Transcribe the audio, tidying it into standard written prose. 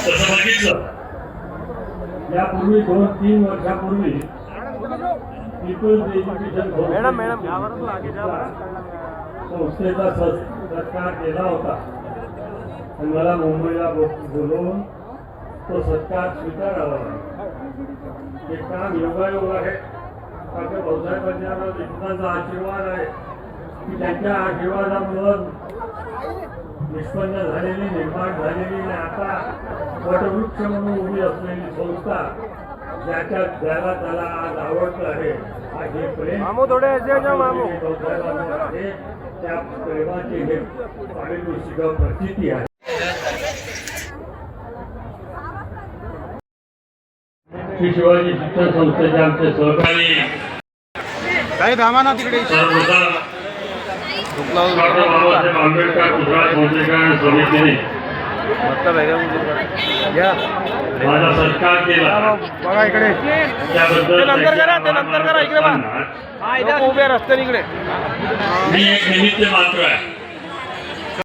तसं बघितलं यापूर्वी 2-3 वर्षापूर्वी पीपल्स एज्युकेशन संस्थेचा सत्कार केला होता आणि मला मुंबईला बोलवून तो सत्कार स्वीकारावा हे काम योगायोग आहे. डॉक्टर भाऊसाहेबांच्या इतकांचा आशीर्वाद आहे की त्यांच्या आशीर्वादामुळे निष्पन्न झालेली निर्माण झालेली आणि आता वटवृक्ष म्हणून उभी असलेली संस्था ज्याच्यात ज्याला त्याला आज आवडतं आहे हे प्रेम आहे. त्या प्रेमाची हे पारितोषिक प्रचिती आहे. श्री शिवाजी शिक्षण संस्थेचे आमचे सहकारी काही धामा ना तिकडे बाबासाहेब आंबेडकर गुजरात सौंदर्यीकरण समितीने माझा सत्कार केला. बघा इकडे नंतर करा इकडे उभे रस्त्याने इकडे मी एक निमित्त मात्र आहे.